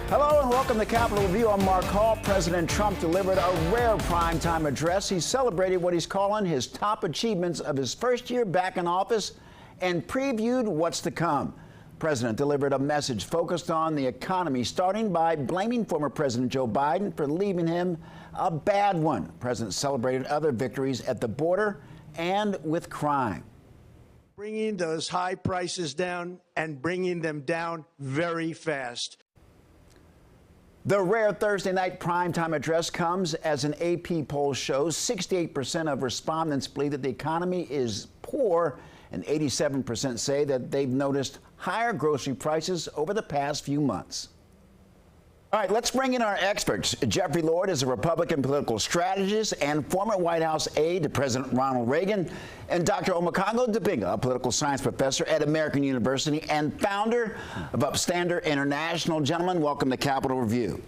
Hello and welcome to Capitol Review. I'm Mark Hall. President Trump delivered a rare primetime address. He celebrated what he's calling his top achievements of his first year back in office and previewed what's to come. The president delivered a message focused on the economy, starting by blaming former President Joe Biden for leaving him a bad one. The president celebrated other victories at the border and with crime. Bringing those high prices down and bringing them down very fast. The rare Thursday night primetime address comes as an AP poll shows 68% of respondents believe that the economy is poor, and 87% say that they've noticed higher grocery prices over the past few months. All right, let's bring in our experts. Jeffrey Lord is a Republican political strategist and former White House aide to President Ronald Reagan, and Dr. Omekongo Dibinga, a political science professor at American University and founder of Upstander International. Gentlemen, welcome to Capitol Review.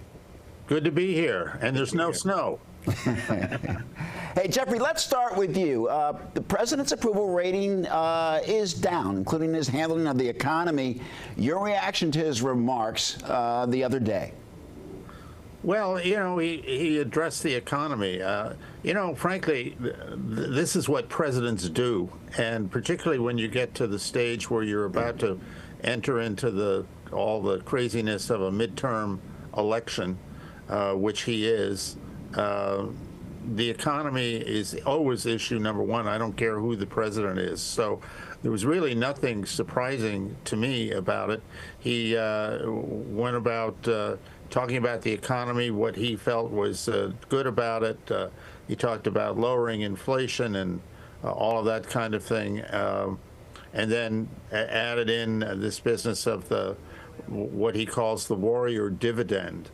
Good to be here, and there's no snow. Hey, Jeffrey, let's start with you. The president's approval rating is down, including his handling of the economy. Your reaction to his remarks the other day? Well, you know, he addressed the economy. You know, frankly, this is what presidents do, and particularly when you get to the stage where you're about to enter into all the craziness of a midterm election, which he is. The economy is always issue number one. I don't care who the president is. So there was really nothing surprising to me about it. He went about talking about the economy, what he felt was good about it. He talked about lowering inflation and all of that kind of thing, and then added in this business of what he calls the warrior dividend,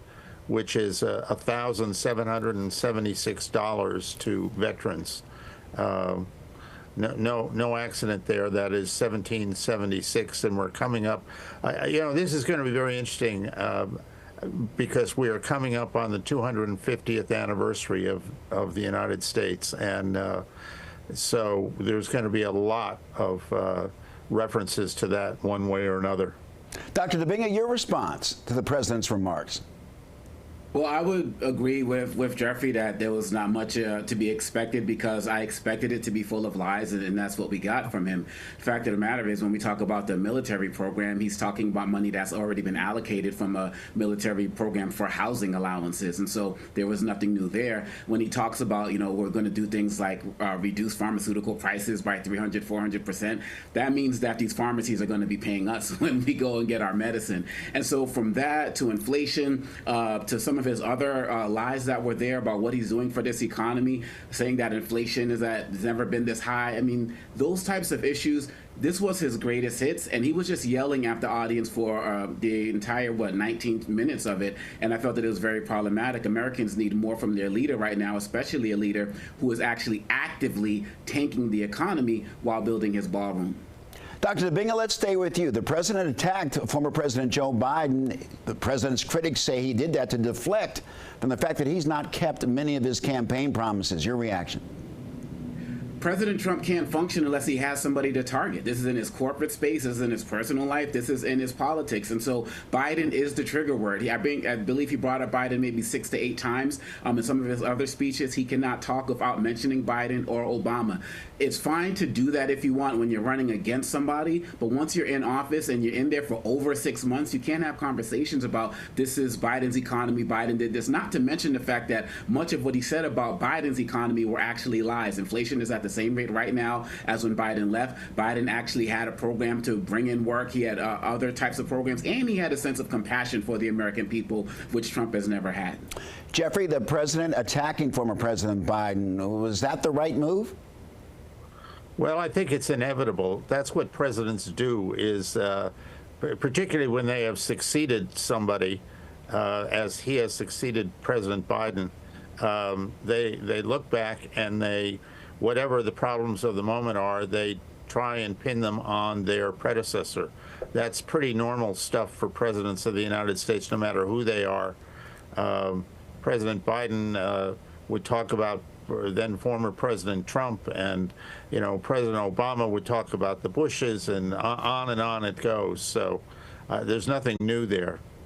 which is $1,776 to veterans. No accident there. That is $1,776, and we're coming up. You know, this is going to be very interesting because we are coming up on the 250th anniversary of the United States, and so there's going to be a lot of references to that one way or another. Dr. Dibinga, your response to the president's remarks? Well, I would agree with Jeffrey that there was not much to be expected, because I expected it to be full of lies, and that's what we got from him. The fact of the matter is, when we talk about the military program, he's talking about money that's already been allocated from a military program for housing allowances, and so there was nothing new there. When he talks about, you know, we're going to do things like reduce pharmaceutical prices by 300, 400%, that means that these pharmacies are going to be paying us when we go and get our medicine. And so from that to inflation, to some of his other lies that were there about what he's doing for this economy, saying that inflation has never been this high. I mean, those types of issues, this was his greatest hits, and he was just yelling at the audience for the entire, 19 minutes of it, and I felt that it was very problematic. Americans need more from their leader right now, especially a leader who is actually actively tanking the economy while building his ballroom. Dr. Dibinga, let's stay with you. The president attacked former President Joe Biden. The president's critics say he did that to deflect from the fact that he's not kept many of his campaign promises. Your reaction? President Trump can't function unless he has somebody to target. This is in his corporate space, this is in his personal life, this is in his politics. And so Biden is the trigger word. I believe he brought up Biden maybe 6 to 8 times. In some of his other speeches, he cannot talk without mentioning Biden or Obama. It's fine to do that if you want when you're running against somebody, but once you're in office and you're in there for over 6 months, you can't have conversations about this is Biden's economy, Biden did this, not to mention the fact that much of what he said about Biden's economy were actually lies. Inflation is at the same rate right now as when Biden left. Biden actually had a program to bring in work. He had other types of programs, and he had a sense of compassion for the American people, which Trump has never had. Jeffrey, the president attacking former President Biden, was that the right move? Well, I think it's inevitable. That's what presidents do, is particularly when they have succeeded somebody, as he has succeeded President Biden, they look back and whatever the problems of the moment are, they try and pin them on their predecessor. That's pretty normal stuff for presidents of the United States, no matter who they are. President Biden would talk about then former President Trump, and President Obama would talk about the Bushes, and on it goes. So there's nothing new there.